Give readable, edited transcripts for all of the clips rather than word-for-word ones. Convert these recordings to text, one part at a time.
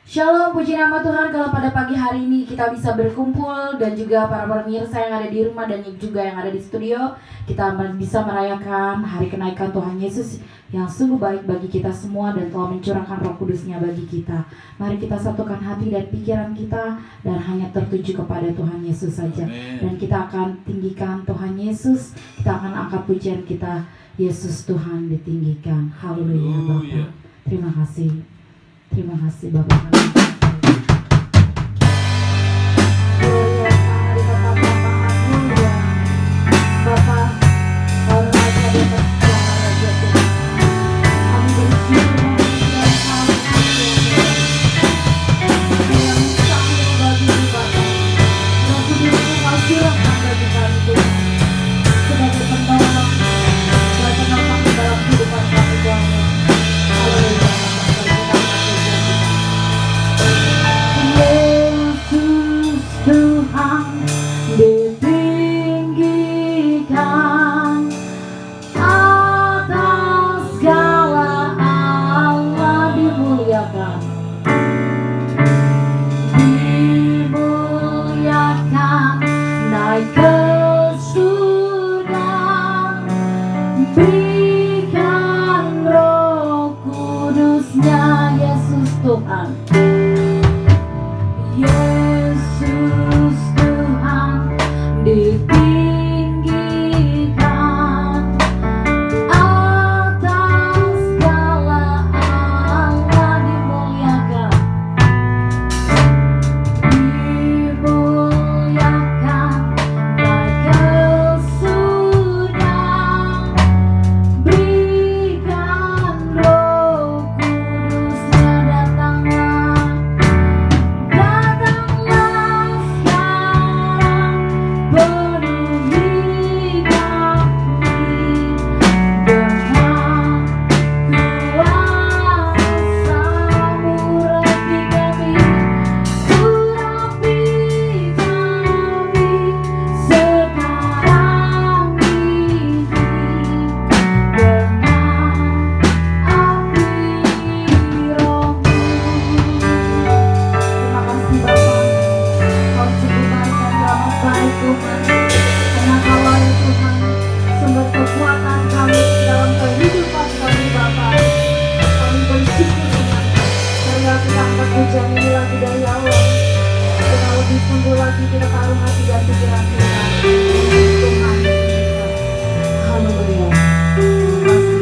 Shalom, puji nama Tuhan kalau pada pagi hari ini kita bisa berkumpul dan juga para pemirsa yang ada di rumah dan juga yang ada di studio, kita bisa merayakan hari kenaikan Tuhan Yesus yang sungguh baik bagi kita semua dan telah mencurahkan Roh Kudus-Nya bagi kita. Mari kita satukan hati dan pikiran kita dan hanya tertuju kepada Tuhan Yesus saja. Dan kita akan tinggikan Tuhan Yesus, kita akan angkat pujian kita, Yesus Tuhan ditinggikan. Haleluya Bapak. Terima kasih. Terima kasih Bapak kami. Bapak, kau raja di atas segala raja Tuhan. Kami bersyukur dan yang sangat bagi Bapak. Yang kudusmu kau curahkan bagi kami Tuhan. Sebagai penolong dan penopang dalam kehidupan kami Tuhan. Haleluya. Yesus Tuhan ditinggikan atas segala, Allah dimuliakan, naik ke surga, berikan Roh Kudus-Nya. Yesus Tuhan, Yesus Tuhan ditinggikan atas segala, Allah dimuliakan, naik ke surga, berikan Roh Kudus-Nya. Datanglah sekarang, penuhi kami dengan kuasa-Mu. Urapi kami sekarang ini dengan api Roh-Mu. Terima kasih Bapak, Kau sungguh baik dan amat baik Tuhan. Karena Kau ya Tuhan, sumber kekuatan kami dalam kehidupan kami Bapak. Kami bersyukur Tuhan, karena kita angkat pujian ini lagi dari Allah. Kita lebih sungguh lagi kita taruh hati dan pikiran kita Tuhan. Haleluya. Terima kasih.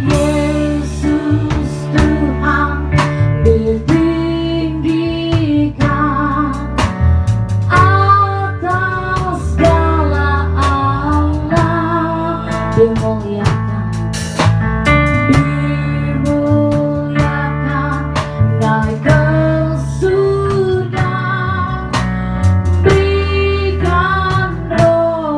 Yesus Tuhan ditinggikan atas segala, Allah dimuliakan, naik ke surga, berikan Roh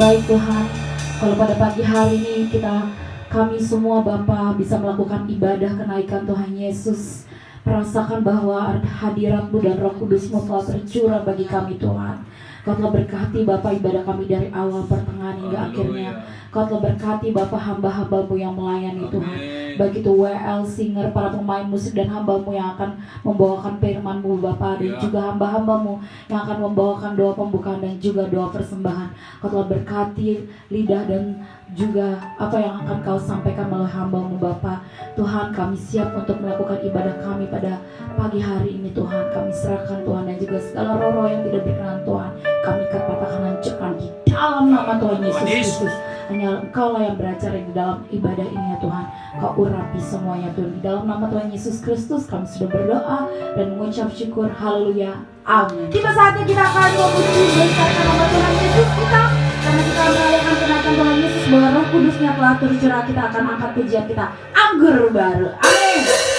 baik Tuhan. Kalau pada pagi hari ini kami semua Bapa bisa melakukan ibadah kenaikan Tuhan Yesus, merasakan bahwa hadirat-Mu dan Roh Kudus-Mu telah tercurah bagi kami Tuhan. Kau telah berkati Bapa ibadah kami dari awal, pertengahan hingga akhirnya. Kau telah berkati Bapa hamba-hamba-Mu yang melayani Tuhan. Baik itu WL, singer, para pemain musik dan hamba-Mu yang akan membawakan firman-Mu Bapa, dan juga hamba-hamba-Mu yang akan membawakan doa pembukaan dan juga doa persembahan. Kau telah berkati lidah dan juga apa yang akan Kau sampaikan melalui hamba-Mu Bapa. Tuhan, kami siap untuk melakukan ibadah kami pada pagi hari ini Tuhan. Kami serahkan Tuhan, dan juga segala roh-roh yang tidak berkenan Tuhan kami katakan hancurkan di dalam nama Tuhan Yesus Kristus. Hanya Engkau lah yang beracara di dalam ibadah ini ya Tuhan. Kau urapi semuanya Tuhan. Di dalam nama Tuhan Yesus Kristus kami sudah berdoa dan mengucap syukur. Haleluya. Amin. Tiba saatnya kita akan memuji besarkan nama Tuhan Yesus kita. Karena kita merayakan kenaikan Tuhan Yesus, bahwa Roh Kudusnya telah tercurah, kita akan angkat pujian kita, Anggur Baru. Amin.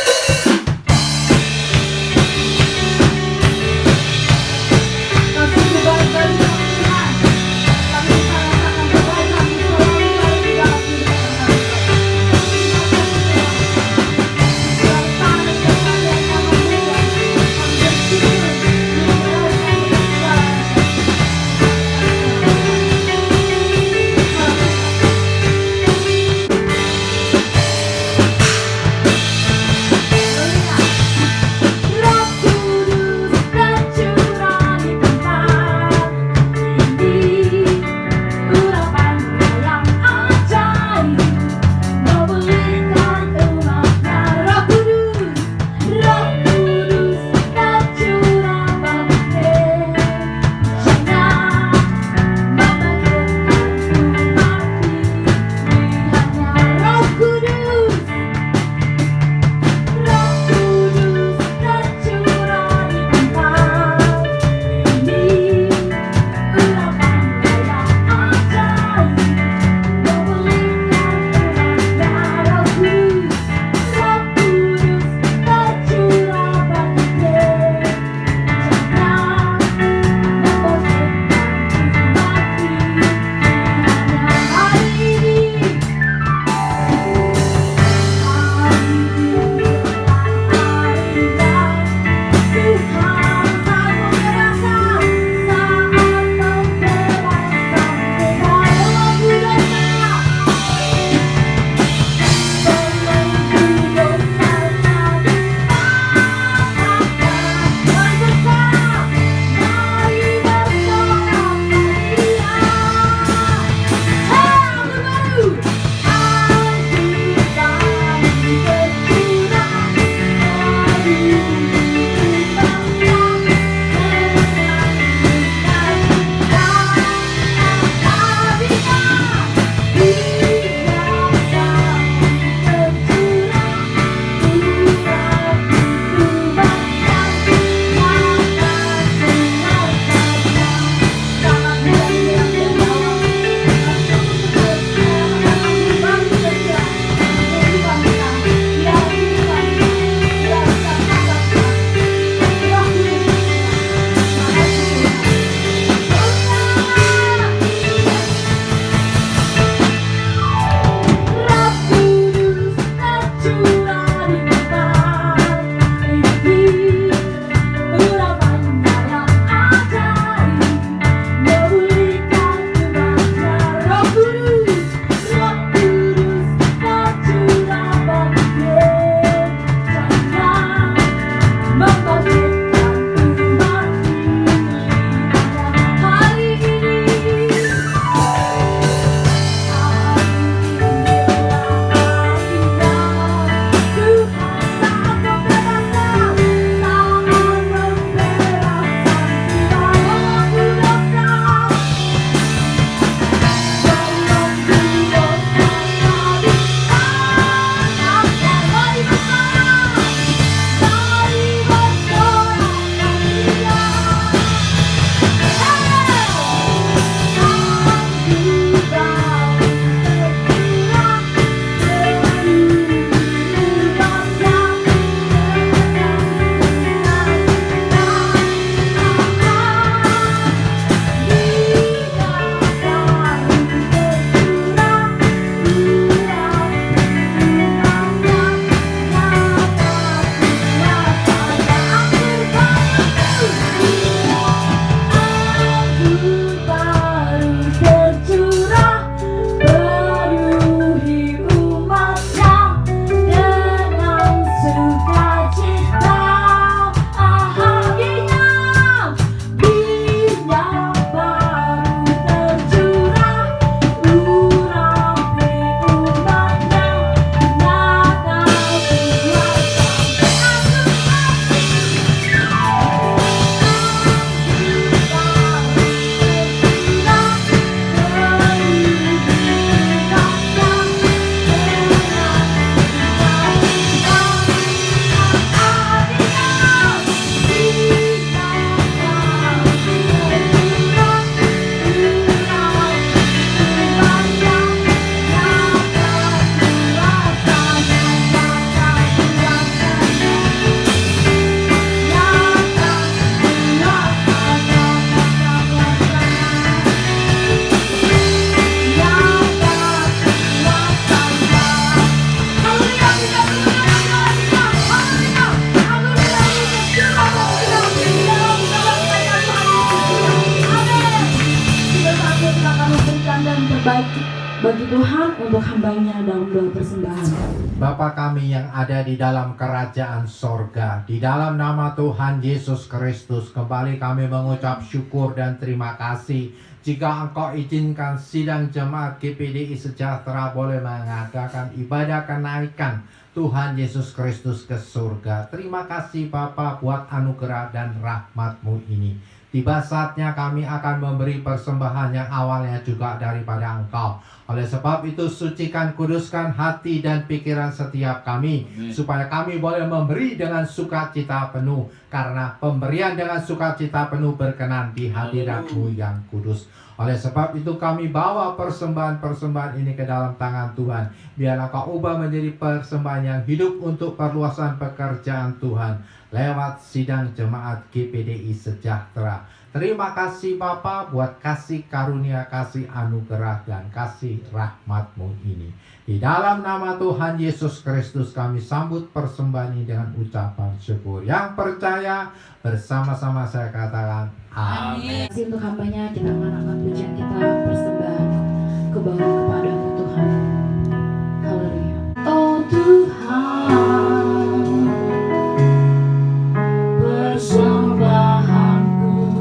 Tuhan untuk hambanya dalam doa persembahan. Bapa kami yang ada di dalam kerajaan sorga, di dalam nama Tuhan Yesus Kristus, kembali kami mengucap syukur dan terima kasih jika Engkau izinkan sidang jemaat GPDI Sejahtera boleh mengadakan ibadah kenaikan Tuhan Yesus Kristus ke surga. Terima kasih Bapa buat anugerah dan rahmat-Mu ini. Tiba saatnya kami akan memberi persembahan yang awalnya juga daripada Engkau. Oleh sebab itu sucikan, kuduskan hati dan pikiran setiap kami, supaya kami boleh memberi dengan sukacita penuh, karena pemberian dengan sukacita penuh berkenan di hadirat-Mu yang kudus. Oleh sebab itu kami bawa persembahan-persembahan ini ke dalam tangan Tuhan. Biarlah Kau ubah menjadi persembahan yang hidup untuk perluasan pekerjaan Tuhan lewat sidang jemaat GPDI Sejahtera. Terima kasih Bapa buat kasih karunia, kasih anugerah dan kasih rahmat-Mu ini. Di dalam nama Tuhan Yesus Kristus kami sambut persembahan ini dengan ucapan syukur. Yang percaya bersama-sama saya katakan amin. Terima kasih untuk hambanya, kita akan angkat pujian kita persembahan ke bawah kepada-Mu Tuhan. Haleluya. Oh Tuhan, persembahanku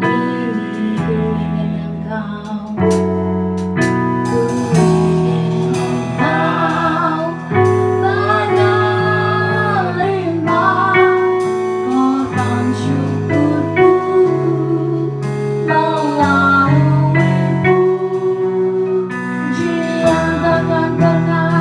ini ku ingin Engkau. Ku ingin Engkau menerima korban syukurku melalui pujian takkan pernah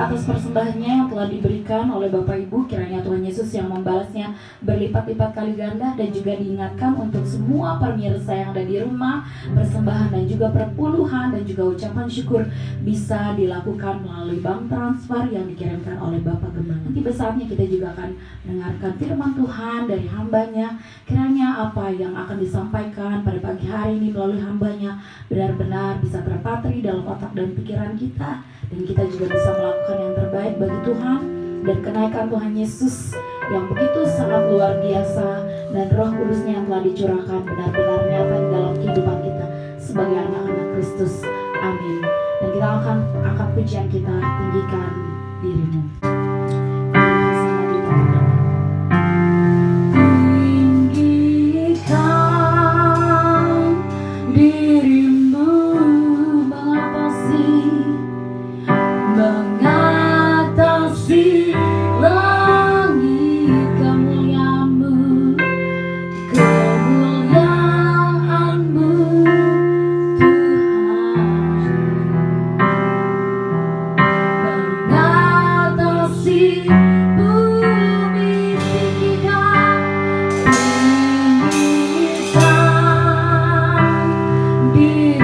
atas persembahannya yang telah diberikan oleh Bapak Ibu. Kiranya Tuhan Yesus yang membalasnya berlipat-lipat kali ganda, dan juga diingatkan untuk semua pemirsa yang ada di rumah, persembahan dan juga perpuluhan dan juga ucapan syukur bisa dilakukan melalui bank transfer yang dikirimkan oleh Bapak Gembala. Nanti saatnya kita juga akan mendengarkan firman Tuhan dari hambanya. Kiranya apa yang akan disampaikan pada pagi hari ini melalui hambanya benar-benar bisa terpatri dalam otak dan pikiran kita, dan kita juga bisa melakukan yang terbaik bagi Tuhan, dan kenaikan Tuhan Yesus yang begitu sangat luar biasa dan Roh Kudusnya yang telah dicurahkan benar-benar nyata di dalam kehidupan kita sebagai anak-anak Kristus. Amin. Dan kita akan angkat pujian kita, tinggikan dirimu. Tinggikan dirimu mengatasi langit, kemuliaan-Mu, kemuliaan-Mu Tuhan, mengatasi bumi. Tinggikan, tinggikan dirimu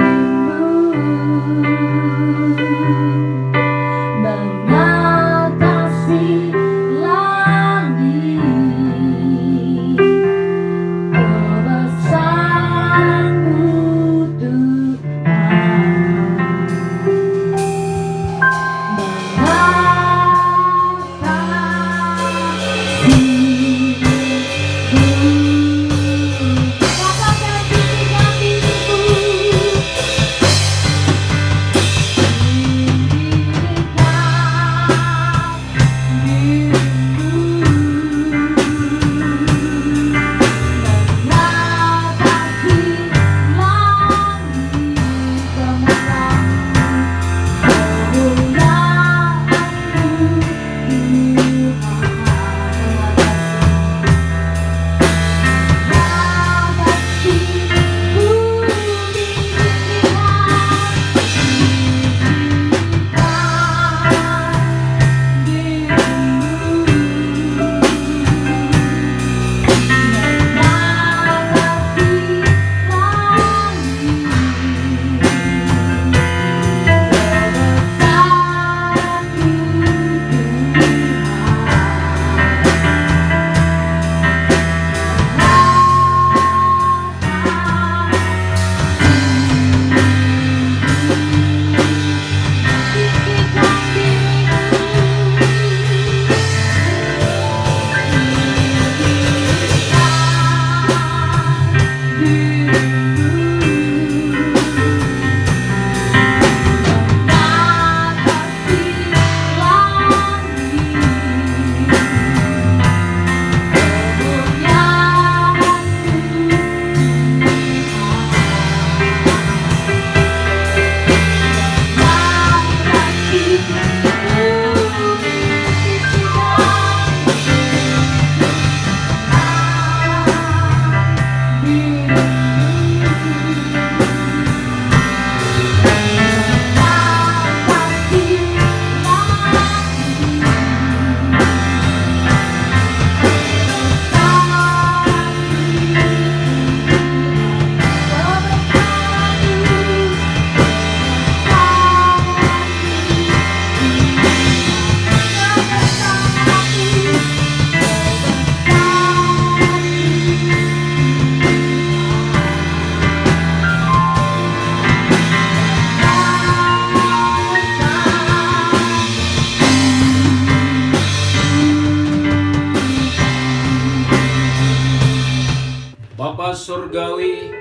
surgawi,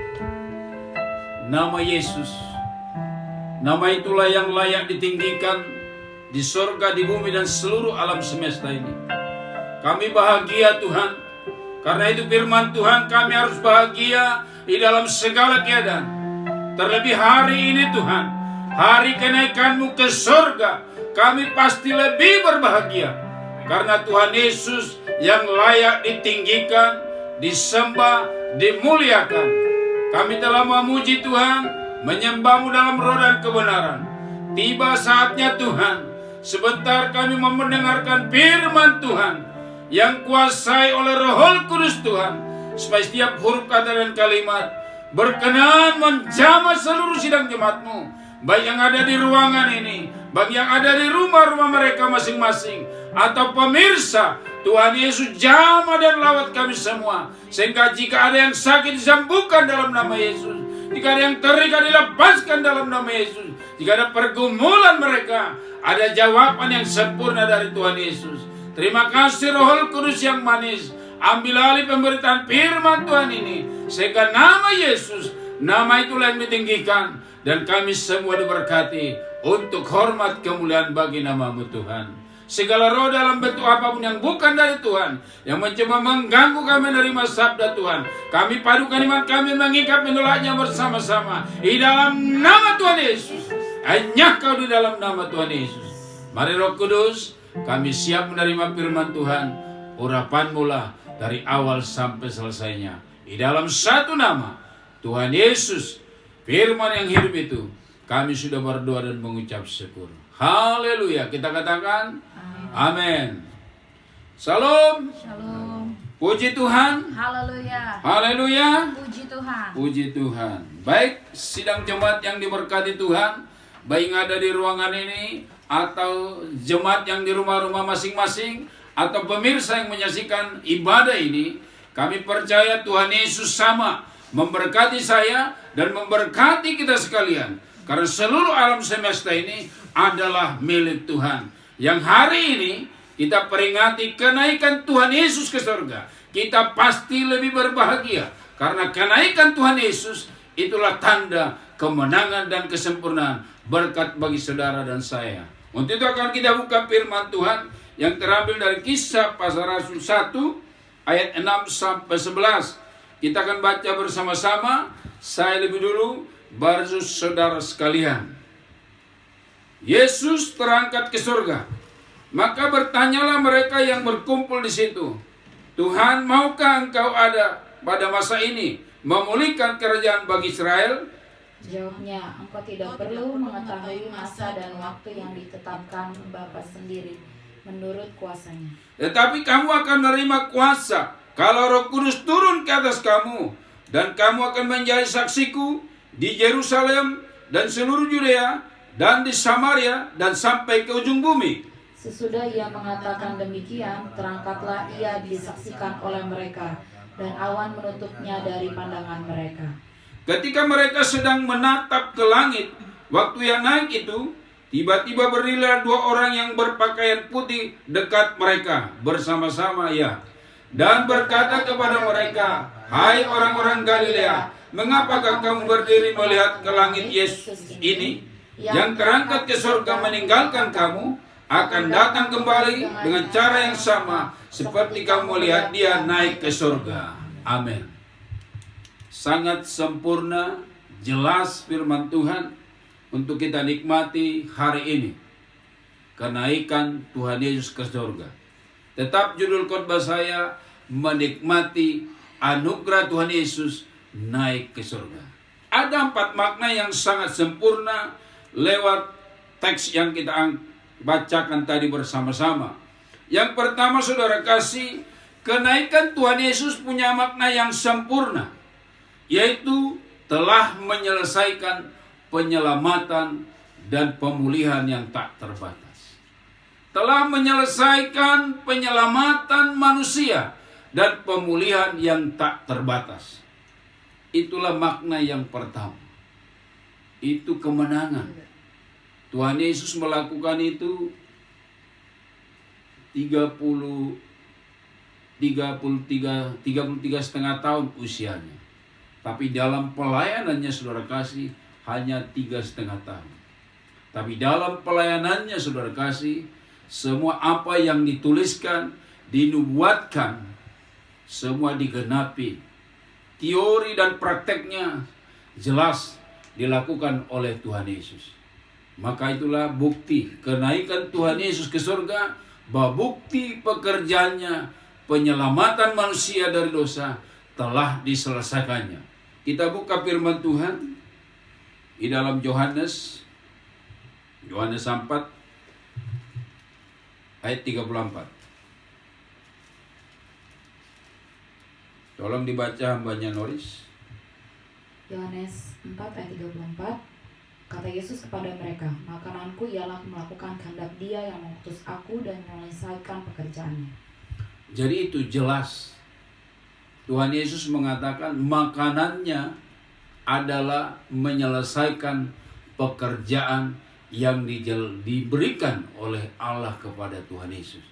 nama Yesus. Nama itulah yang layak ditinggikan di surga, di bumi, dan seluruh alam semesta ini. Kami bahagia Tuhan, karena itu firman Tuhan, kami harus bahagia di dalam segala keadaan. Terlebih hari ini Tuhan, hari kenaikan-Mu ke surga, kami pasti lebih berbahagia. Karena Tuhan Yesus yang layak ditinggikan, disembah, dimuliakan. Kami telah memuji Tuhan, menyembah-Mu dalam roh dan kebenaran. Tiba saatnya Tuhan, sebentar kami mendengarkan firman Tuhan yang kuasai oleh Roh Kudus Tuhan, supaya setiap huruf kata dan kalimat berkenan menjamah seluruh sidang jemaat-Mu, baik yang ada di ruangan ini, baik yang ada di rumah-rumah mereka masing-masing, atau pemirsa. Tuhan Yesus jamah dan lawat kami semua, sehingga jika ada yang sakit disembuhkan dalam nama Yesus, jika ada yang terikat dilepaskan dalam nama Yesus, jika ada pergumulan mereka, ada jawaban yang sempurna dari Tuhan Yesus. Terima kasih Roh Kudus yang manis, ambil alih pemberitaan firman Tuhan ini, sehingga nama Yesus, nama itulah yang ditinggikan, dan kami semua diberkati untuk hormat kemuliaan bagi nama-Mu Tuhan. Segala roh dalam bentuk apapun yang bukan dari Tuhan, yang mencoba mengganggu kami menerima sabda Tuhan, kami padukan iman kami, mengikat menolaknya bersama-sama di dalam nama Tuhan Yesus. Hanya Kau di dalam nama Tuhan Yesus. Mari Roh Kudus, kami siap menerima firman Tuhan, urapan-Mu lah dari awal sampai selesainya. Di dalam satu nama, Tuhan Yesus, firman yang hidup itu, kami sudah berdoa dan mengucap syukur. Haleluya. Kita katakan amin. Salam. Shalom. Puji Tuhan. Haleluya. Haleluya. Puji Tuhan. Puji Tuhan. Baik, sidang jemaat yang diberkati Tuhan, baik yang ada di ruangan ini, atau jemaat yang di rumah-rumah masing-masing, atau pemirsa yang menyaksikan ibadah ini, kami percaya Tuhan Yesus sama memberkati saya dan memberkati kita sekalian. Karena seluruh alam semesta ini adalah milik Tuhan. Yang hari ini kita peringati kenaikan Tuhan Yesus ke surga. Kita pasti lebih berbahagia. Karena kenaikan Tuhan Yesus itulah tanda kemenangan dan kesempurnaan berkat bagi saudara dan saya. Untuk itu akan kita buka firman Tuhan yang terambil dari Kisah Para Rasul 1 ayat 6 sampai 11. Kita akan baca bersama-sama. Saya lebih dulu, baru saudara sekalian. Yesus terangkat ke surga. Maka bertanyalah mereka yang berkumpul di situ, Tuhan, maukah Engkau ada pada masa ini memulihkan kerajaan bagi Israel? Jawabnya, Engkau tidak perlu mengetahui masa dan waktu yang ditetapkan Bapa sendiri menurut kuasanya. Tetapi kamu akan menerima kuasa kalau Roh Kudus turun ke atas kamu, dan kamu akan menjadi saksiku di Yerusalem dan seluruh Yudea dan di Samaria dan sampai ke ujung bumi. Sesudah ia mengatakan demikian, terangkatlah ia disaksikan oleh mereka, dan awan menutupnya dari pandangan mereka. Ketika mereka sedang menatap ke langit, waktu yang naik itu, tiba-tiba berdirilah dua orang yang berpakaian putih dekat mereka bersama-sama ya, dan berkata kepada mereka, hai orang-orang Galilea, mengapakah kamu berdiri melihat ke langit? Yesus ini yang terangkat ke surga meninggalkan kamu akan datang kembali dengan cara yang sama seperti kamu melihat dia naik ke surga. Amin. Sangat sempurna, jelas firman Tuhan untuk kita nikmati hari ini. Kenaikan Tuhan Yesus ke surga. Tetap judul khotbah saya, menikmati anugerah Tuhan Yesus naik ke surga. Ada 4 makna yang sangat sempurna lewat teks yang kita bacakan tadi bersama-sama. Yang pertama, saudara kasih, kenaikan Tuhan Yesus punya makna yang sempurna, yaitu telah menyelesaikan penyelamatan dan pemulihan yang tak terbatas. Telah menyelesaikan penyelamatan manusia dan pemulihan yang tak terbatas. Itulah makna yang pertama. Itu kemenangan. Tuhan Yesus melakukan itu 33,5 tahun usianya. Tapi dalam pelayanannya saudara kasih hanya 3,5 tahun. Tapi dalam pelayanannya saudara kasih, semua apa yang dituliskan, dinubuatkan, semua digenapi. Teori dan prakteknya jelas dilakukan oleh Tuhan Yesus. Maka itulah bukti kenaikan Tuhan Yesus ke surga, bahwa bukti pekerjaannya, penyelamatan manusia dari dosa telah diselesaikannya. Kita buka firman Tuhan di dalam Yohanes 4 ayat 34. Tolong dibaca hambanya Noris. Yohanes 4 ayat 34. Kata Yesus kepada mereka, makananku ialah melakukan kehendak Dia yang mengutus aku dan menyelesaikan pekerjaannya. Jadi itu jelas. Tuhan Yesus mengatakan makanannya adalah menyelesaikan pekerjaan yang diberikan oleh Allah kepada Tuhan Yesus.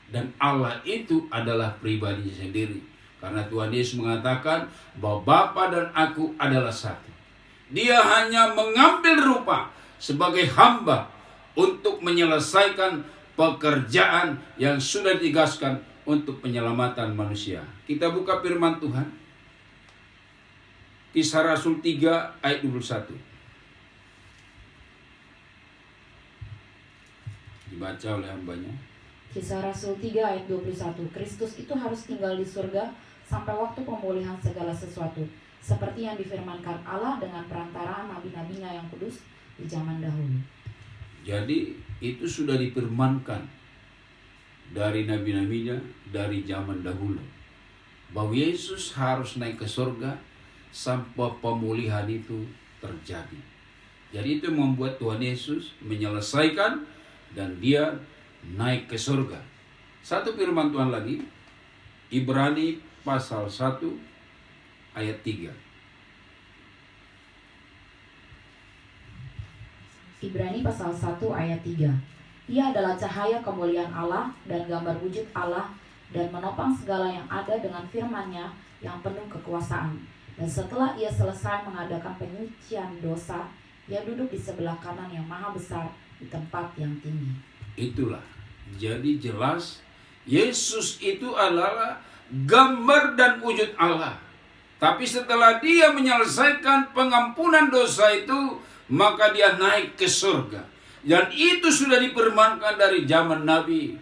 Dan Allah itu adalah pribadinya sendiri. Karena Tuhan Yesus mengatakan bahwa Bapa dan aku adalah satu. Dia hanya mengambil rupa sebagai hamba untuk menyelesaikan pekerjaan yang sudah ditugaskan untuk penyelamatan manusia. Kita buka firman Tuhan. Kisah Rasul 3 ayat 21. Dibaca oleh hambanya. Kisah Rasul 3 ayat 21. Kristus itu harus tinggal di surga sampai waktu pemulihan segala sesuatu, seperti yang difirmankan Allah dengan perantaraan nabi-nabinya yang kudus di zaman dahulu. Jadi itu sudah difirmankan dari nabi-nabinya dari zaman dahulu, bahwa Yesus harus naik ke surga sampai pemulihan itu terjadi. Jadi itu membuat Tuhan Yesus menyelesaikan dan Dia naik ke surga. Satu firman Tuhan lagi, Ibrani pasal 1 ayat 3. Ibrani pasal 1 ayat 3. Ia adalah cahaya kemuliaan Allah dan gambar wujud Allah, dan menopang segala yang ada dengan firman-Nya yang penuh kekuasaan. Dan setelah Ia selesai mengadakan penyucian dosa, Ia duduk di sebelah kanan yang maha besar di tempat yang tinggi. Itulah. Jadi jelas Yesus itu adalah gambar dan wujud Allah. Tapi setelah Dia menyelesaikan pengampunan dosa itu, maka Dia naik ke surga. Dan itu sudah difirmankan dari zaman Nabi.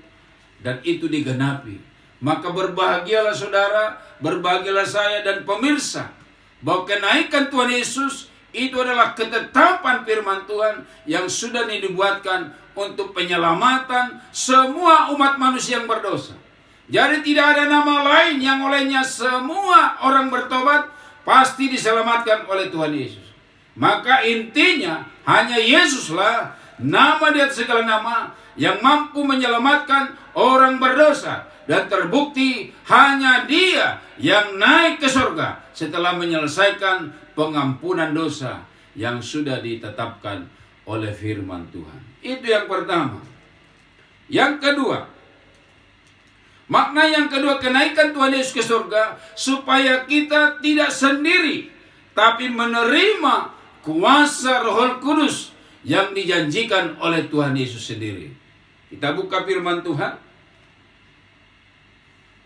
Dan itu digenapi. Maka berbahagialah saudara, berbahagialah saya dan pemirsa, bahwa kenaikan Tuhan Yesus itu adalah ketetapan firman Tuhan yang sudah dibuatkan untuk penyelamatan semua umat manusia yang berdosa. Jadi tidak ada nama lain yang olehnya semua orang bertobat pasti diselamatkan oleh Tuhan Yesus. Maka intinya hanya Yesuslah nama di atas segala nama yang mampu menyelamatkan orang berdosa. Dan terbukti hanya Dia yang naik ke surga setelah menyelesaikan pengampunan dosa yang sudah ditetapkan oleh firman Tuhan. Itu yang pertama. Yang kedua, makna yang kedua, kenaikan Tuhan Yesus ke surga supaya kita tidak sendiri, tapi menerima kuasa Roh Kudus yang dijanjikan oleh Tuhan Yesus sendiri. Kita buka firman Tuhan.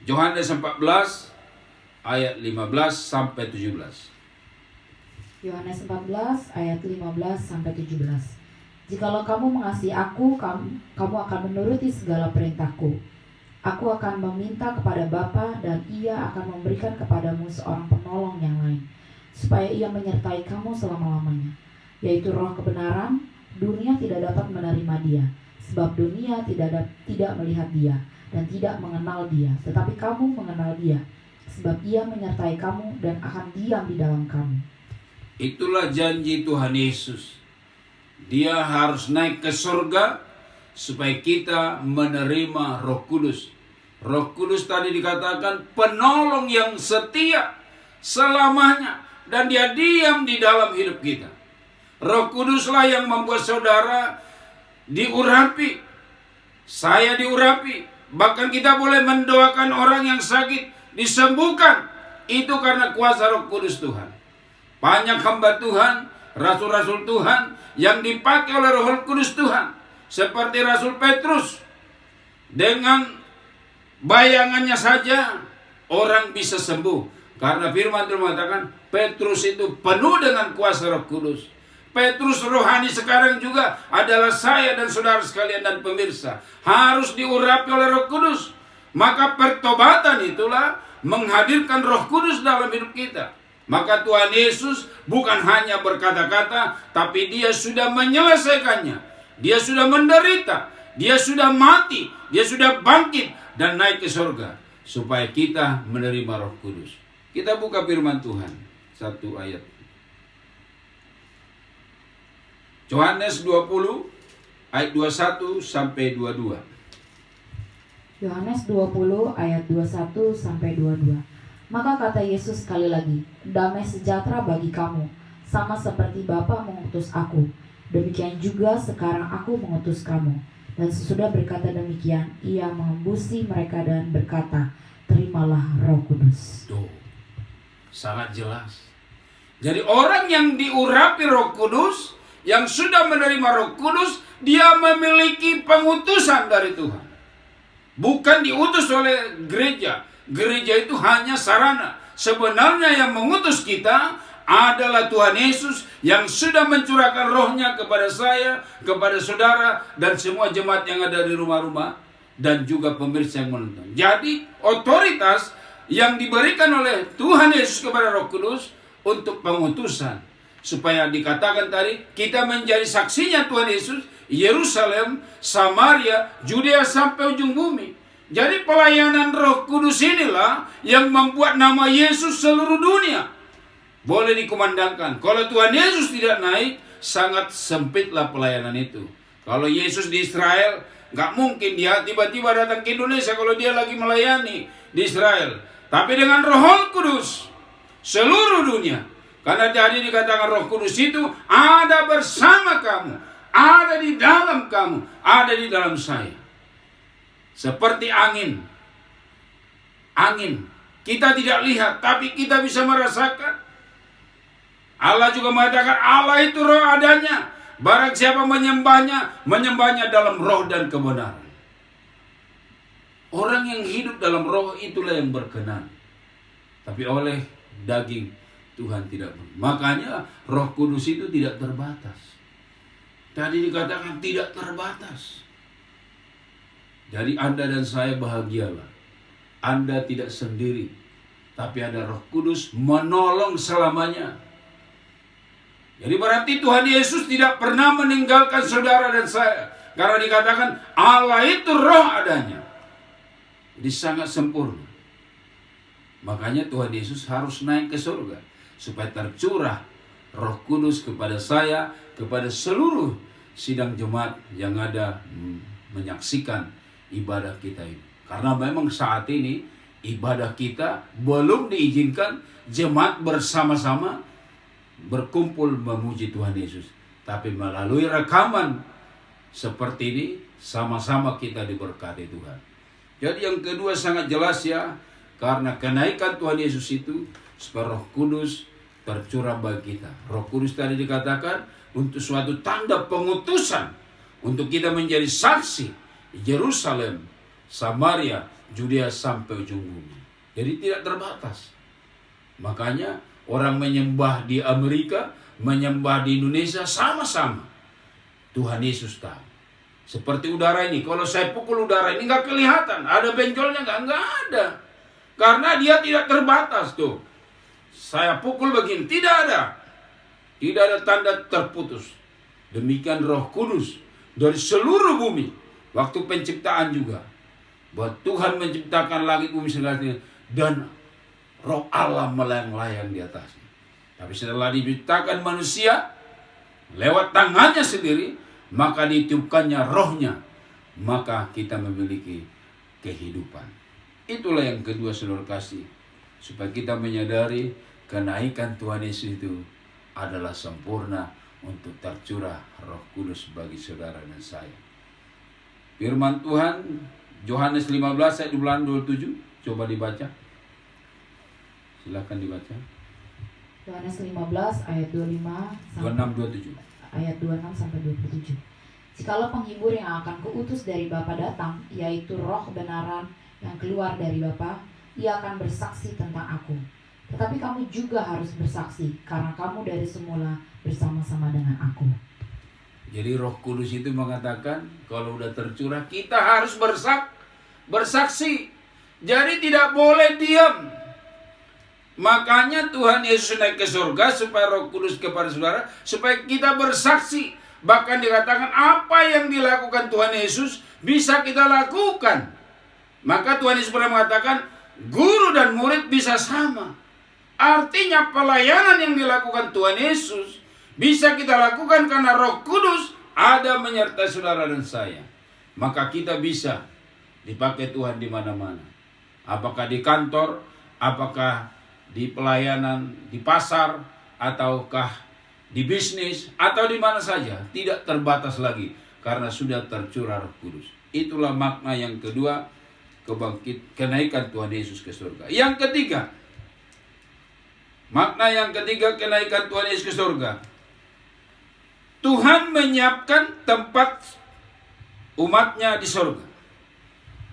Yohanes 14 ayat 15 sampai 17. Yohanes 14 ayat 15 sampai 17. Jikalau kamu mengasihi aku, kamu akan menuruti segala perintahku. Aku akan meminta kepada Bapa dan Ia akan memberikan kepadamu seorang penolong yang lain, supaya Ia menyertai kamu selama-lamanya, yaitu Roh kebenaran. Dunia tidak dapat menerima Dia, sebab dunia tidak melihat Dia dan tidak mengenal Dia, tetapi kamu mengenal Dia, sebab Ia menyertai kamu dan akan diam di dalam kamu. Itulah janji Tuhan Yesus. Dia harus naik ke surga supaya kita menerima Roh Kudus. Roh Kudus tadi dikatakan penolong yang setia selamanya, dan Dia diam di dalam hidup kita. Roh Kuduslah yang membuat saudara diurapi, saya diurapi. Bahkan kita boleh mendoakan orang yang sakit disembuhkan. Itu karena kuasa Roh Kudus Tuhan. Banyak hamba Tuhan, rasul-rasul Tuhan yang dipakai oleh Roh Kudus Tuhan. Seperti Rasul Petrus. Dengan bayangannya saja orang bisa sembuh. Karena firman Tuhan mengatakan Petrus itu penuh dengan kuasa Roh Kudus. Petrus rohani sekarang juga adalah saya dan saudara sekalian dan pemirsa. Harus diurapi oleh Roh Kudus. Maka pertobatan itulah menghadirkan Roh Kudus dalam hidup kita. Maka Tuhan Yesus bukan hanya berkata-kata, tapi dia sudah menyelesaikannya. Dia sudah menderita, dia sudah mati, dia sudah bangkit dan naik ke surga. Supaya kita menerima Roh Kudus. Kita buka firman Tuhan, satu ayat. Yohanes 20 ayat 21 sampai 22. Yohanes 20 ayat 21 sampai 22. Maka kata Yesus sekali lagi, damai sejahtera bagi kamu, sama seperti Bapa mengutus aku. Demikian juga sekarang aku mengutus kamu. Dan sesudah berkata demikian, ia mengembusi mereka dan berkata, terimalah Roh Kudus. Tuh, sangat jelas. Jadi orang yang diurapi Roh Kudus, yang sudah menerima Roh Kudus, dia memiliki pengutusan dari Tuhan. Bukan diutus oleh gereja. Gereja itu hanya sarana. Sebenarnya yang mengutus kita adalah Tuhan Yesus yang sudah mencurahkan rohnya kepada saya, kepada saudara, dan semua jemaat yang ada di rumah-rumah, dan juga pemirsa yang menonton. Jadi otoritas yang diberikan oleh Tuhan Yesus kepada Roh Kudus untuk pengutusan. Supaya dikatakan tadi, kita menjadi saksinya Tuhan Yesus, Yerusalem, Samaria, Judea sampai ujung bumi. Jadi pelayanan Roh Kudus inilah yang membuat nama Yesus seluruh dunia boleh dikumandangkan. Kalau Tuhan Yesus tidak naik, sangat sempitlah pelayanan itu. Kalau Yesus di Israel, nggak mungkin dia tiba-tiba datang ke Indonesia kalau dia lagi melayani di Israel. Tapi dengan Roh Kudus, seluruh dunia. Karena tadi dikatakan Roh Kudus itu ada bersama kamu, ada di dalam kamu, ada di dalam saya. Seperti angin. Angin. Kita tidak lihat, tapi kita bisa merasakan. Allah juga mengatakan Allah itu roh adanya. Barang siapa menyembahnya, menyembahnya dalam roh dan kebenaran. Orang yang hidup dalam roh itulah yang berkenan. Tapi oleh daging Tuhan tidak. Makanya Roh Kudus itu tidak terbatas. Tadi dikatakan tidak terbatas. Jadi Anda dan saya bahagialah. Anda tidak sendiri. Tapi ada Roh Kudus menolong selamanya. Jadi berarti Tuhan Yesus tidak pernah meninggalkan saudara dan saya. Karena dikatakan Allah itu roh adanya. Jadi sangat sempurna. Makanya Tuhan Yesus harus naik ke surga. Supaya tercurah Roh Kudus kepada saya, kepada seluruh sidang jemaat yang ada menyaksikan ibadah kita ini. Karena memang saat ini ibadah kita belum diizinkan jemaat bersama-sama berkumpul memuji Tuhan Yesus. Tapi melalui rekaman seperti ini, sama-sama kita diberkati Tuhan. Jadi yang kedua sangat jelas ya, karena kenaikan Tuhan Yesus itu, supaya Roh Kudus tercurah bagi kita. Roh Kudus tadi dikatakan untuk suatu tanda pengutusan, untuk kita menjadi saksi Yerusalem, Samaria, Judea sampai ujung bumi. Jadi tidak terbatas. Makanya orang menyembah di Amerika, menyembah di Indonesia sama-sama. Tuhan Yesus tahu. Seperti udara ini, kalau saya pukul udara ini nggak kelihatan, ada benjolnya nggak ada. Karena dia tidak terbatas tuh. Saya pukul begini, tidak ada. Tidak ada tanda terputus. Demikian Roh Kudus dari seluruh bumi. Waktu penciptaan juga. Bahwa Tuhan menciptakan langit bumi segalanya. Dan Roh Allah melayang-layang di atasnya. Tapi setelah diciptakan manusia, lewat tangannya sendiri, maka ditiupkannya rohnya. Maka kita memiliki kehidupan. Itulah yang kedua saudara kasih. Supaya kita menyadari kenaikan Tuhan Yesus itu adalah sempurna untuk tercurah Roh Kudus bagi saudara dan saya. Firman Tuhan Yohanes 15 ayat 27, coba dibaca. Silakan dibaca. Yohanes 15 ayat 25 26-27. ayat 26 sampai 27. Jikalau penghibur yang akan kuutus dari Bapa datang, yaitu Roh kebenaran yang keluar dari Bapa, ia akan bersaksi tentang aku. Tetapi kamu juga harus bersaksi, karena kamu dari semula bersama-sama dengan aku. Jadi Roh Kudus itu mengatakan kalau udah tercurah kita harus bersaksi. Jadi tidak boleh diam. Makanya Tuhan Yesus naik ke surga supaya Roh Kudus kepada saudara, supaya kita bersaksi. Bahkan dikatakan apa yang dilakukan Tuhan Yesus bisa kita lakukan. Maka Tuhan Yesus pernah mengatakan guru dan murid bisa sama. Artinya pelayanan yang dilakukan Tuhan Yesus bisa kita lakukan karena Roh Kudus ada menyertai saudara dan saya. Maka kita bisa dipakai Tuhan di mana-mana. Apakah di kantor, apakah di pelayanan, di pasar, ataukah di bisnis, atau di mana saja. Tidak terbatas lagi karena sudah tercurah Roh Kudus. Itulah makna yang kedua, kenaikan Tuhan Yesus ke surga. Yang ketiga, makna yang ketiga kenaikan Tuhan Yesus ke surga. Tuhan menyiapkan tempat umatnya di surga.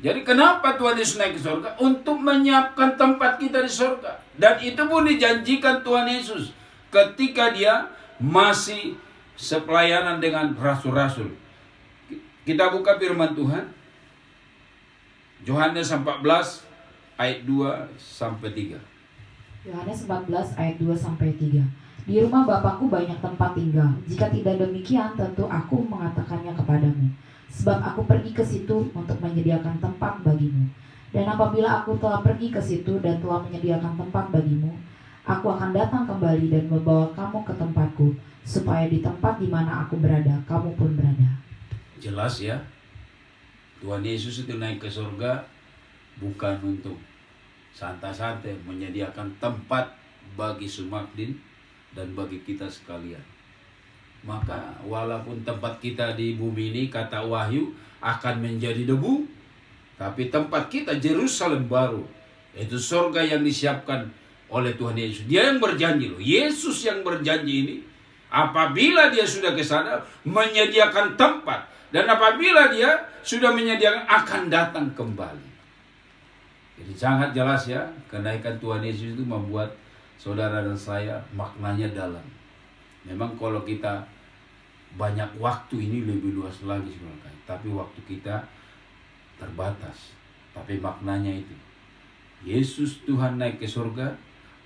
Jadi kenapa Tuhan Yesus naik ke surga? Untuk menyiapkan tempat kita di surga. Dan itu pun dijanjikan Tuhan Yesus ketika dia masih sepelayanan dengan rasul-rasul. Kita buka firman Tuhan. Yohanes 14 ayat 2 sampai 3. Yohanes 14 ayat 2 sampai 3. Di rumah Bapakku banyak tempat tinggal. Jika tidak demikian, tentu aku mengatakannya kepadamu. Sebab aku pergi ke situ untuk menyediakan tempat bagimu. Dan apabila aku telah pergi ke situ dan telah menyediakan tempat bagimu, aku akan datang kembali dan membawa kamu ke tempatku, supaya di tempat di mana aku berada, kamu pun berada. Jelas ya, Tuhan Yesus itu naik ke surga bukan untuk santai-santai, menyediakan tempat bagi Sumakdin dan bagi kita sekalian. Maka walaupun tempat kita di bumi ini, kata Wahyu, akan menjadi debu, tapi tempat kita Yerusalem baru, itu surga yang disiapkan oleh Tuhan Yesus. Dia yang berjanji loh, Yesus yang berjanji ini, apabila dia sudah ke sana menyediakan tempat, dan apabila dia sudah menyediakan akan datang kembali. Jadi sangat jelas ya, kenaikan Tuhan Yesus itu membuat saudara dan saya maknanya dalam. Memang kalau kita banyak waktu ini lebih luas lagi sebenarnya, tapi waktu kita terbatas. Tapi maknanya itu, Yesus Tuhan naik ke surga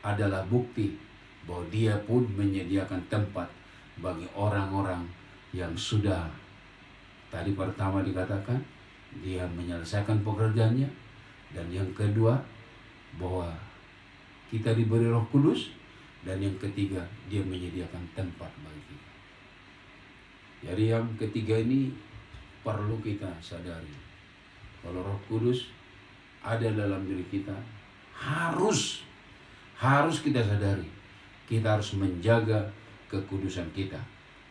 adalah bukti bahwa dia pun menyediakan tempat bagi orang-orang yang sudah tadi pertama dikatakan dia menyelesaikan pekerjaannya, dan yang kedua bahwa kita diberi Roh Kudus, dan yang ketiga dia menyediakan tempat bagi kita. Jadi yang ketiga ini perlu kita sadari. Kalau Roh Kudus ada dalam diri kita, harus kita sadari. Kita harus menjaga kekudusan kita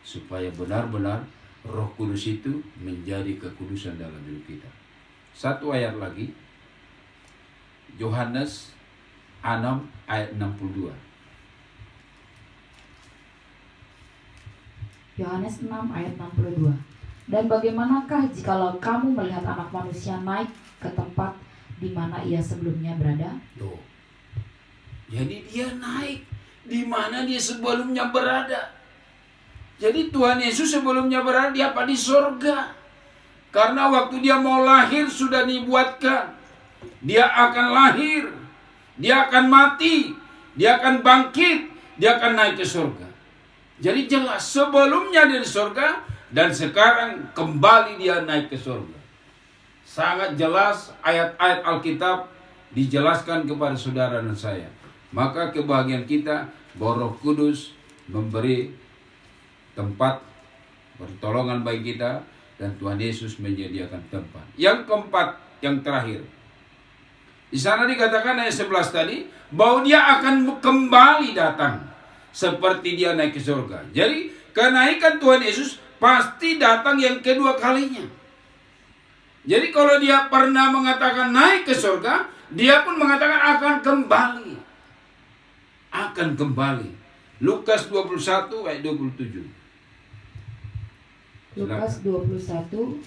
supaya benar-benar Roh Kudus itu menjadi kekudusan dalam hidup kita. Satu ayat lagi, Yohanes 6 ayat 62. Yohanes 6 ayat 62. Dan bagaimanakah jikalau kamu melihat Anak Manusia naik ke tempat di mana ia sebelumnya berada? Tuh. Jadi dia naik di mana dia sebelumnya berada. Jadi Tuhan Yesus sebelumnya berada di apa? Di surga. Karena waktu dia mau lahir sudah dibuatkan. Dia akan lahir, dia akan mati, dia akan bangkit, dia akan naik ke surga. Jadi jelas sebelumnya dia di surga dan sekarang kembali dia naik ke surga. Sangat jelas ayat-ayat Alkitab dijelaskan kepada saudara dan saya. Maka kebahagiaan kita bahwa Roh Kudus memberi tempat pertolongan bagi kita dan Tuhan Yesus menyediakan tempat. Yang keempat, yang terakhir. Di sana dikatakan ayat 11 tadi bahwa dia akan kembali datang seperti dia naik ke surga. Jadi kenaikan Tuhan Yesus pasti datang yang kedua kalinya. Jadi kalau dia pernah mengatakan naik ke surga, dia pun mengatakan akan kembali. Akan kembali. Lukas 21 ayat 27. Lukas 21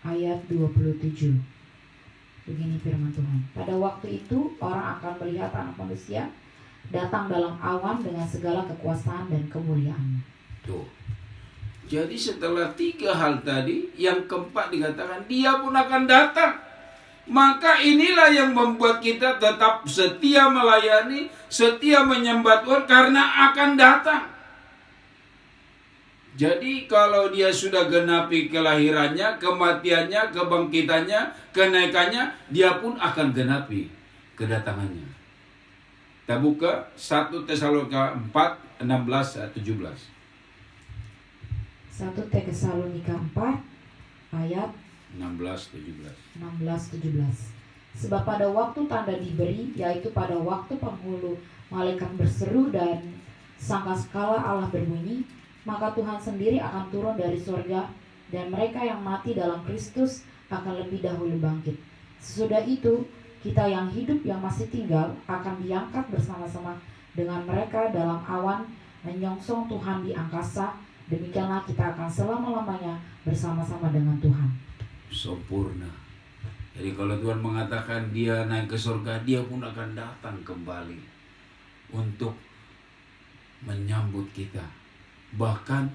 ayat 27. Begini firman Tuhan. Pada waktu itu orang akan melihat Anak Manusia datang dalam awan dengan segala kekuasaan dan kemuliaan. Tuh. Jadi setelah 3 hal tadi, yang keempat dikatakan dia pun akan datang. Maka inilah yang membuat kita tetap setia melayani, setia menyembah Tuhan karena akan datang. Jadi kalau dia sudah genapi kelahirannya, kematiannya, kebangkitannya, kenaikannya, dia pun akan genapi kedatangannya. Kita buka 1 Tesalonika 4, 16, 17. 1 Tesalonika 4 ayat 16-17. 16-17. Sebab pada waktu tanda diberi, yaitu pada waktu penghulu malaikat berseru dan sangkakala Allah berbunyi, maka Tuhan sendiri akan turun dari surga dan mereka yang mati dalam Kristus akan lebih dahulu bangkit. Sesudah itu, kita yang hidup yang masih tinggal akan diangkat bersama-sama dengan mereka dalam awan menyongsong Tuhan di angkasa. Demikianlah kita akan selama-lamanya bersama-sama dengan Tuhan. Sempurna. Jadi kalau Tuhan mengatakan dia naik ke surga, dia pun akan datang kembali untuk menyambut kita. Bahkan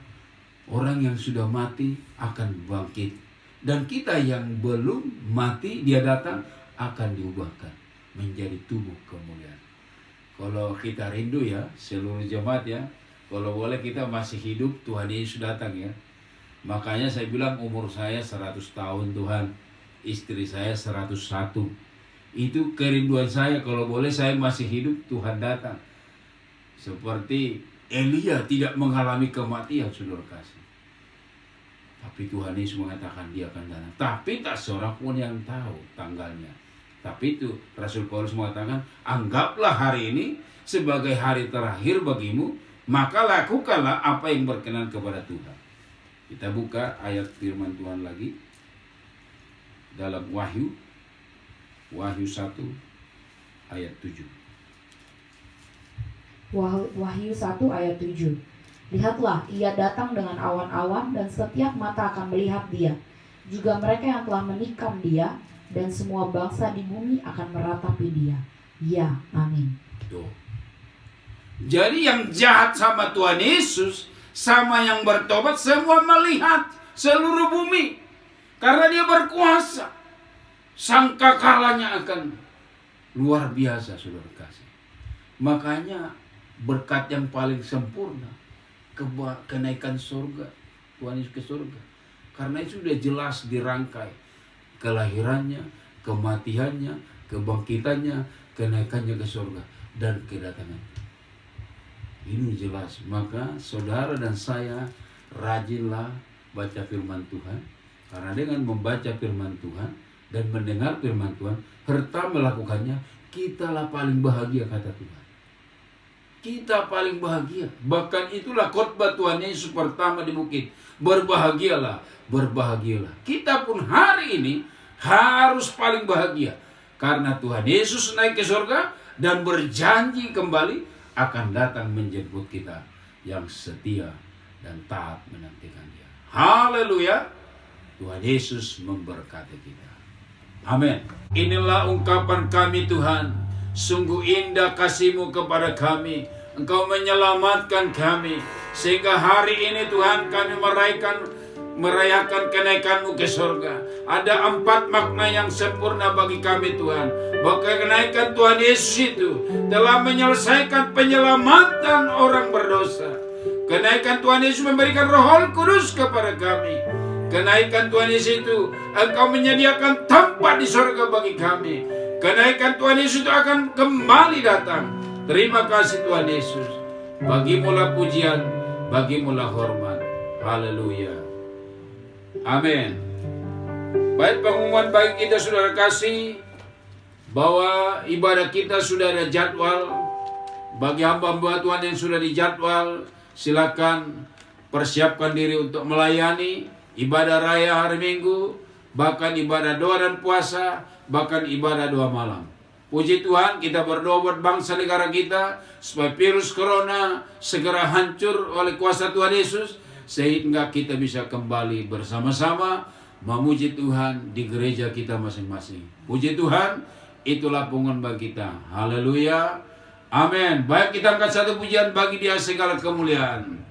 orang yang sudah mati akan bangkit. Dan kita yang belum mati, dia datang akan diubahkan menjadi tubuh kemuliaan. Kalau kita rindu ya, seluruh jemaat ya, kalau boleh kita masih hidup, Tuhan Yesus datang ya. Makanya saya bilang umur saya 100 tahun Tuhan, istri saya 101. Itu kerinduan saya, kalau boleh saya masih hidup, Tuhan datang. Seperti Elia tidak mengalami kematian, saudara kasih. Tapi Tuhan Yesus mengatakan dia akan datang. Tapi tak seorang pun yang tahu tanggalnya. Tapi itu Rasul Paulus mengatakan, anggaplah hari ini sebagai hari terakhir bagimu, maka lakukanlah apa yang berkenan kepada Tuhan. Kita buka ayat firman Tuhan lagi dalam Wahyu 1 ayat 7. Wahyu 1 ayat 7. Lihatlah, ia datang dengan awan-awan dan setiap mata akan melihat dia. Juga mereka yang telah menikam dia dan semua bangsa di bumi akan meratapi dia. Ya, amin. Tuh. Jadi yang jahat sama Tuhan Yesus, sama yang bertobat, semua melihat seluruh bumi. Karena dia berkuasa. Sangkakalanya akan luar biasa, saudara kasih. Makanya berkat yang paling sempurna, kenaikan surga, Tuhan Yesus ke surga. Karena itu sudah jelas dirangkai. Kelahirannya, kematiannya, kebangkitannya, kenaikannya ke surga, dan kedatangannya. Ini jelas. Maka saudara dan saya rajinlah baca firman Tuhan. Karena dengan membaca firman Tuhan dan mendengar firman Tuhan serta melakukannya, kitalah paling bahagia, kata Tuhan. Kita paling bahagia. Bahkan itulah khotbah Tuhan Yesus pertama di bukit. Berbahagialah, berbahagialah. Kita pun hari ini harus paling bahagia. Karena Tuhan Yesus naik ke surga dan berjanji kembali akan datang menjemput kita yang setia dan taat menantikan dia. Haleluya. Tuhan Yesus memberkati kita. Amin. Inilah ungkapan kami Tuhan. Sungguh indah kasih-Mu kepada kami. Engkau menyelamatkan kami. Sehingga hari ini Tuhan kami merayakan kenaikan-Mu ke surga. Ada 4 makna yang sempurna bagi kami Tuhan. Bahwa kenaikan Tuhan Yesus itu telah menyelesaikan penyelamatan orang berdosa. Kenaikan Tuhan Yesus memberikan Roh Kudus kepada kami. Kenaikan Tuhan Yesus itu Engkau menyediakan tempat di surga bagi kami. Kenaikan Tuhan Yesus itu akan kembali datang. Terima kasih Tuhan Yesus. Bagimulah pujian, bagimulah hormat. Haleluya. Amin. Baik, pengumuman bagi kita saudara kasih, bahwa ibadah kita sudah ada jadwal. Bagi hamba-hamba Tuhan yang sudah dijadwal, silakan persiapkan diri untuk melayani ibadah raya hari Minggu, bahkan ibadah doa dan puasa, bahkan ibadah doa malam. Puji Tuhan, kita berdoa buat bangsa negara kita supaya virus corona segera hancur oleh kuasa Tuhan Yesus, sehingga kita bisa kembali bersama-sama memuji Tuhan di gereja kita masing-masing. Puji Tuhan, itulah pengen bagi kita. Haleluya. Amin. Baik, kita angkat satu pujian bagi Dia segala kemuliaan.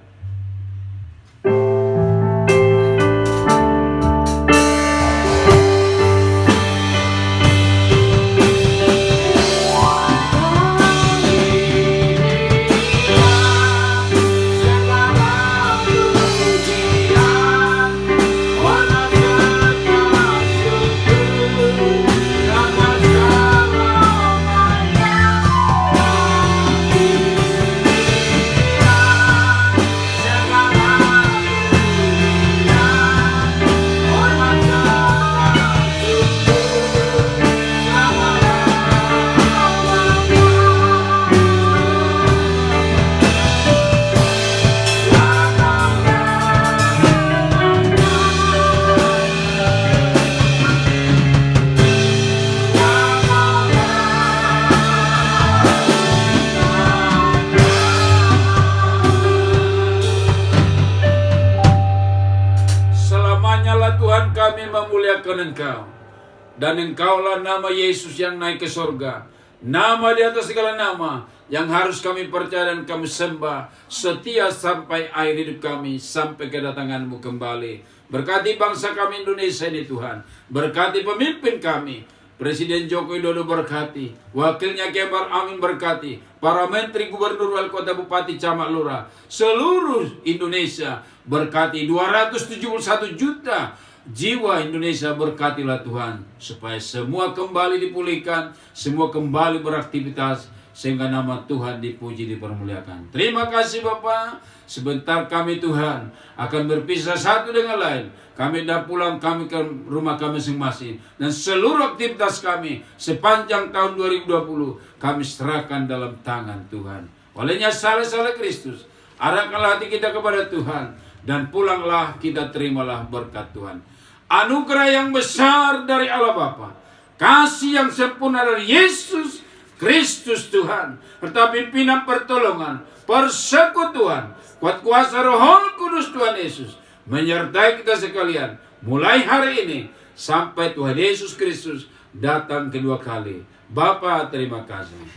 Tuhan kami memuliakan Engkau, dan Engkaulah nama Yesus yang naik ke surga, nama di atas segala nama, yang harus kami percaya dan kami sembah setia sampai akhir hidup kami, sampai kedatangan-Mu kembali. Berkati bangsa kami Indonesia ini Tuhan, berkati pemimpin kami, Presiden Joko Widodo berkati, Wakilnya Kebar Amin berkati, para menteri, gubernur, wali kota, bupati, camat, lurah, seluruh Indonesia berkati. 271 juta jiwa Indonesia berkatilah Tuhan, supaya semua kembali dipulihkan, semua kembali beraktivitas, sehingga nama Tuhan dipuji, dipermuliakan. Terima kasih Bapa. Sebentar kami Tuhan akan berpisah satu dengan lain. Kami dah pulang kami ke rumah kami masing-masing, dan seluruh aktivitas kami sepanjang tahun 2020 kami serahkan dalam tangan Tuhan. Olehnya salah Kristus, arahkanlah hati kita kepada Tuhan, dan pulanglah kita terimalah berkat Tuhan. Anugerah yang besar dari Allah Bapa, kasih yang sempurna dari Yesus Kristus Tuhan, serta pimpinan pertolongan, persekutuan, kuat kuasa Roh Kudus Tuhan Yesus menyertai kita sekalian, mulai hari ini sampai Tuhan Yesus Kristus datang kedua kali. Bapa, terima kasih.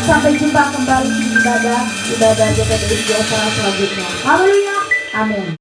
Sampai jumpa kembali di ibadah GPDI biasa selanjutnya. Haleluya. Amin.